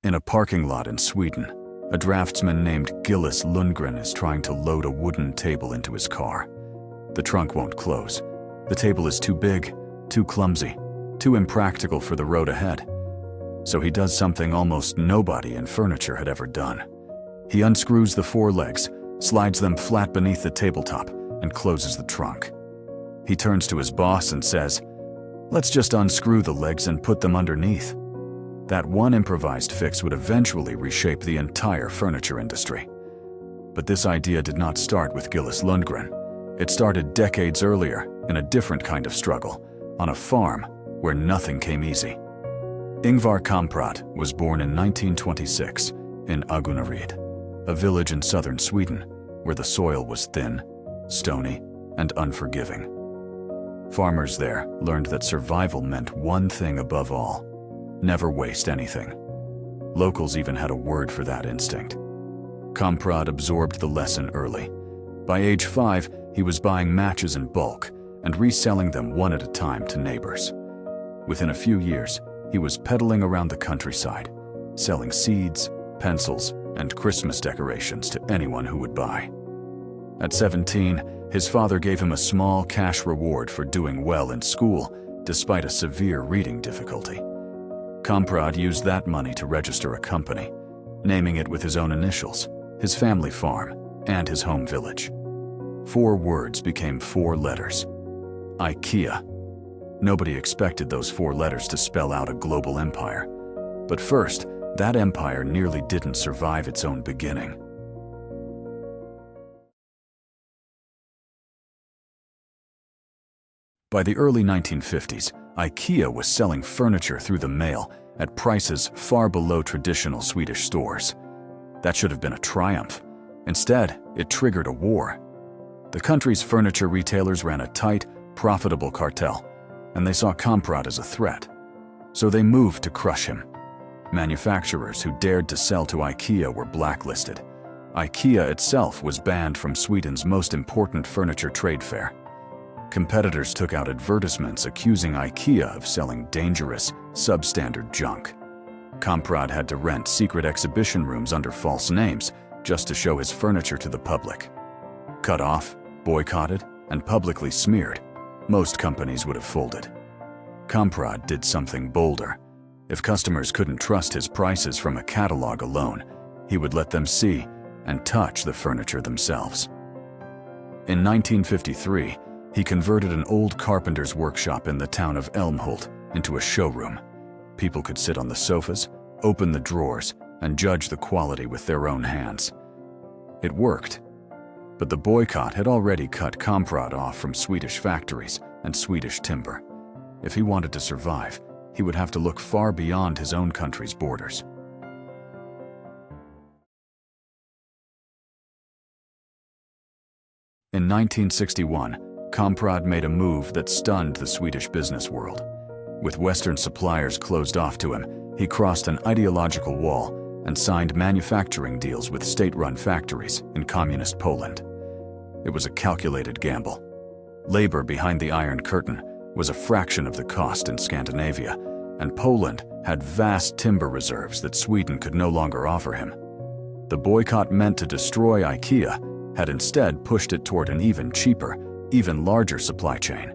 In a parking lot in Sweden, a draftsman named Gillis Lundgren is trying to load a wooden table into his car. The trunk won't close. The table is too big, too clumsy, too impractical for the road ahead. So he does something almost nobody in furniture had ever done. He unscrews the four legs, slides them flat beneath the tabletop, and closes the trunk. He turns to his boss and says, "Let's just unscrew the legs and put them underneath." That one improvised fix would eventually reshape the entire furniture industry. But this idea did not start with Gillis Lundgren. It started decades earlier in a different kind of struggle, on a farm where nothing came easy. Ingvar Kamprad was born in 1926 in Agunnaryd, a village in southern Sweden where the soil was thin, stony, and unforgiving. Farmers there learned that survival meant one thing above all: never waste anything. Locals even had a word for that instinct. Kamprad absorbed the lesson early. By age 5, he was buying matches in bulk and reselling them one at a time to neighbors. Within a few years, he was pedaling around the countryside, selling seeds, pencils, and Christmas decorations to anyone who would buy. At 17, his father gave him a small cash reward for doing well in school, despite a severe reading difficulty. Kamprad used that money to register a company, naming it with his own initials, his family farm, and his home village. 4 words became 4 letters. IKEA. Nobody expected those 4 letters to spell out a global empire. But first, that empire nearly didn't survive its own beginning. By the early 1950s, IKEA was selling furniture through the mail at prices far below traditional Swedish stores. That should have been a triumph. Instead, it triggered a war. The country's furniture retailers ran a tight, profitable cartel, and they saw Kamprad as a threat. So they moved to crush him. Manufacturers who dared to sell to IKEA were blacklisted. IKEA itself was banned from Sweden's most important furniture trade fair. Competitors took out advertisements accusing IKEA of selling dangerous, substandard junk. Kamprad had to rent secret exhibition rooms under false names just to show his furniture to the public. Cut off, boycotted, and publicly smeared, most companies would have folded. Kamprad did something bolder. If customers couldn't trust his prices from a catalog alone, he would let them see and touch the furniture themselves. In 1953, he converted an old carpenter's workshop in the town of Älmhult into a showroom. People could sit on the sofas, open the drawers, and judge the quality with their own hands. It worked. But the boycott had already cut Kamprad off from Swedish factories and Swedish timber. If he wanted to survive, he would have to look far beyond his own country's borders. In 1961, Kamprad made a move that stunned the Swedish business world. With Western suppliers closed off to him, he crossed an ideological wall and signed manufacturing deals with state-run factories in communist Poland. It was a calculated gamble. Labor behind the Iron Curtain was a fraction of the cost in Scandinavia, and Poland had vast timber reserves that Sweden could no longer offer him. The boycott meant to destroy IKEA had instead pushed it toward an even cheaper, even larger supply chain.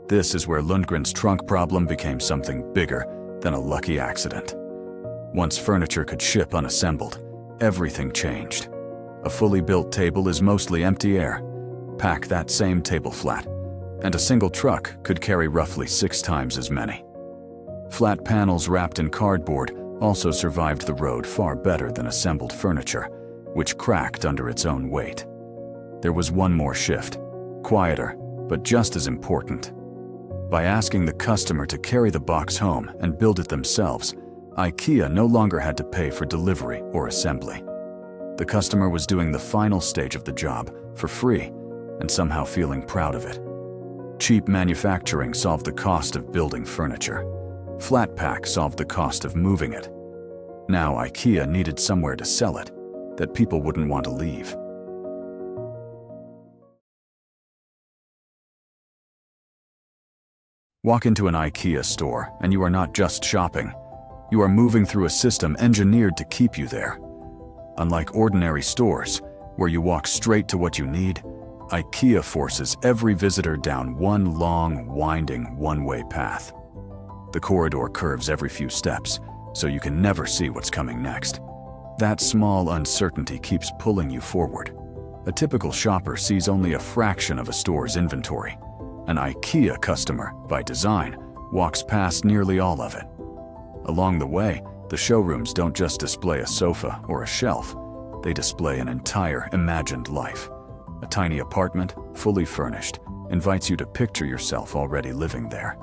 This is where Lundgren's trunk problem became something bigger than a lucky accident. Once furniture could ship unassembled, everything changed. A fully built table is mostly empty air. Pack that same table flat, and a single truck could carry roughly 6 times as many. Flat panels wrapped in cardboard also survived the road far better than assembled furniture, which cracked under its own weight. There was one more shift, quieter, but just as important. By asking the customer to carry the box home and build it themselves, IKEA no longer had to pay for delivery or assembly. The customer was doing the final stage of the job for free and somehow feeling proud of it. Cheap manufacturing solved the cost of building furniture. Flat pack solved the cost of moving it. Now IKEA needed somewhere to sell it that people wouldn't want to leave. Walk into an IKEA store and you are not just shopping. You are moving through a system engineered to keep you there. Unlike ordinary stores, where you walk straight to what you need, IKEA forces every visitor down one long, winding, one-way path. The corridor curves every few steps, so you can never see what's coming next. That small uncertainty keeps pulling you forward. A typical shopper sees only a fraction of a store's inventory. An IKEA customer, by design, walks past nearly all of it. Along the way, the showrooms don't just display a sofa or a shelf. They display an entire imagined life. A tiny apartment, fully furnished, invites you to picture yourself already living there.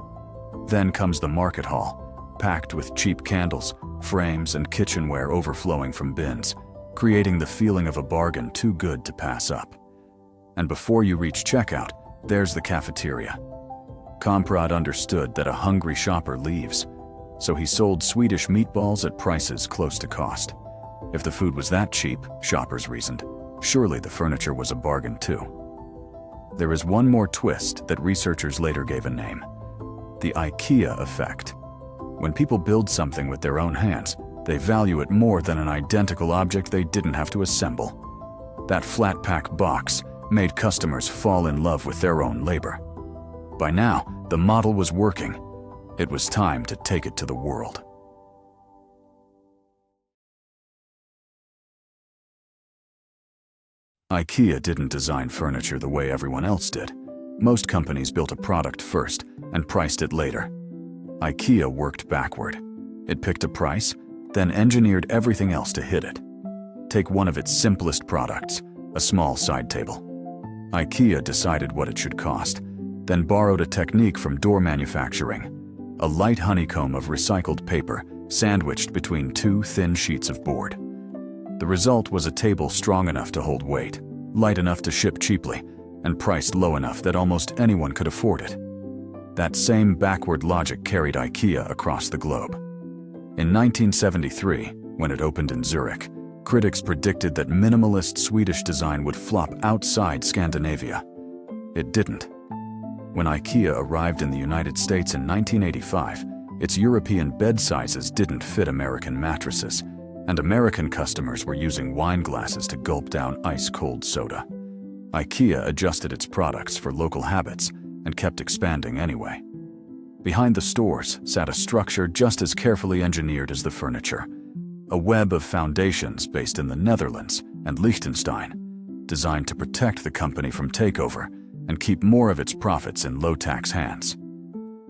Then comes the market hall, packed with cheap candles, frames, and kitchenware overflowing from bins, creating the feeling of a bargain too good to pass up. And before you reach checkout, there's the cafeteria. Kamprad understood that a hungry shopper leaves, so he sold Swedish meatballs at prices close to cost. If the food was that cheap, shoppers reasoned, surely the furniture was a bargain too. There is one more twist that researchers later gave a name: the IKEA effect. When people build something with their own hands, they value it more than an identical object they didn't have to assemble. That flat-pack box made customers fall in love with their own labor. By now, the model was working. It was time to take it to the world. IKEA didn't design furniture the way everyone else did. Most companies built a product first and priced it later. IKEA worked backward. It picked a price, then engineered everything else to hit it. Take one of its simplest products, a small side table. IKEA decided what it should cost, then borrowed a technique from door manufacturing: a light honeycomb of recycled paper sandwiched between two thin sheets of board. The result was a table strong enough to hold weight, light enough to ship cheaply, and priced low enough that almost anyone could afford it. That same backward logic carried IKEA across the globe. In 1973, when it opened in Zurich, critics predicted that minimalist Swedish design would flop outside Scandinavia. It didn't. When IKEA arrived in the United States in 1985, its European bed sizes didn't fit American mattresses, and American customers were using wine glasses to gulp down ice-cold soda. IKEA adjusted its products for local habits and kept expanding anyway. Behind the stores sat a structure just as carefully engineered as the furniture: a web of foundations based in the Netherlands and Liechtenstein, designed to protect the company from takeover and keep more of its profits in low-tax hands.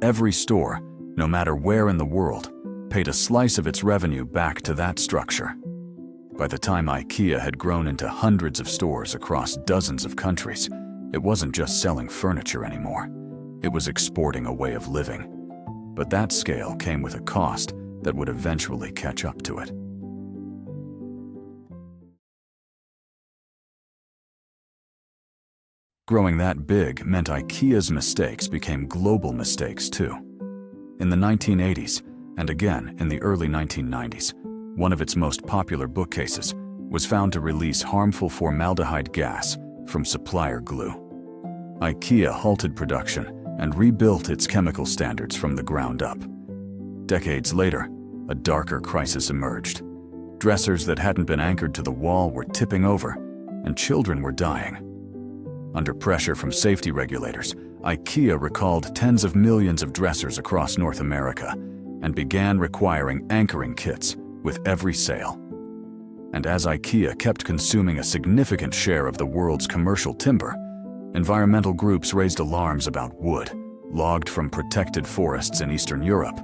Every store, no matter where in the world, paid a slice of its revenue back to that structure. By the time IKEA had grown into hundreds of stores across dozens of countries, it wasn't just selling furniture anymore. It was exporting a way of living. But that scale came with a cost that would eventually catch up to it. Growing that big meant IKEA's mistakes became global mistakes too. In the 1980s, and again in the early 1990s, one of its most popular bookcases was found to release harmful formaldehyde gas from supplier glue. IKEA halted production and rebuilt its chemical standards from the ground up. Decades later, a darker crisis emerged. Dressers that hadn't been anchored to the wall were tipping over, and children were dying. Under pressure from safety regulators, IKEA recalled tens of millions of dressers across North America and began requiring anchoring kits with every sale. And as IKEA kept consuming a significant share of the world's commercial timber, environmental groups raised alarms about wood, logged from protected forests in Eastern Europe.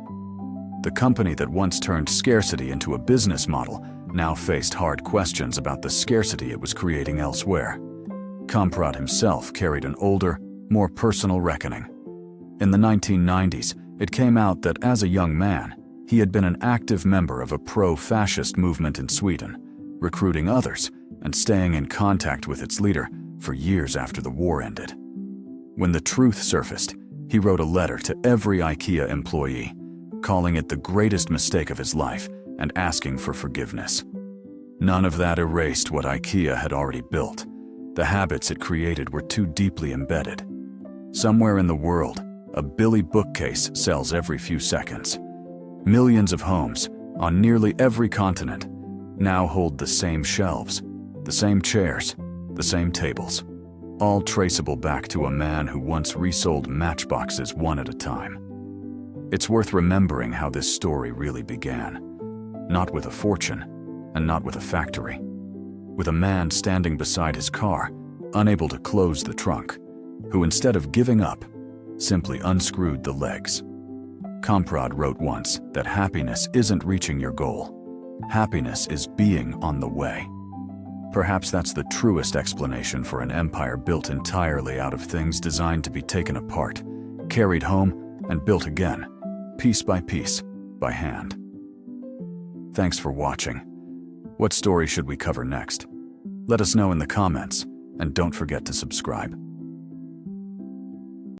The company that once turned scarcity into a business model now faced hard questions about the scarcity it was creating elsewhere. Kamprad himself carried an older, more personal reckoning. In the 1990s, it came out that as a young man, he had been an active member of a pro-fascist movement in Sweden, recruiting others and staying in contact with its leader for years after the war ended. When the truth surfaced, he wrote a letter to every IKEA employee, calling it the greatest mistake of his life and asking for forgiveness. None of that erased what IKEA had already built. The habits it created were too deeply embedded. Somewhere in the world, a Billy bookcase sells every few seconds. Millions of homes, on nearly every continent, now hold the same shelves, the same chairs, the same tables, all traceable back to a man who once resold matchboxes one at a time. It's worth remembering how this story really began. Not with a fortune, and not with a factory. With a man standing beside his car, unable to close the trunk, who instead of giving up, simply unscrewed the legs. Kamprad wrote once that happiness isn't reaching your goal. Happiness is being on the way. Perhaps that's the truest explanation for an empire built entirely out of things designed to be taken apart, carried home, and built again, piece by piece, by hand. Thanks for watching. What story should we cover next? Let us know in the comments, and don't forget to subscribe.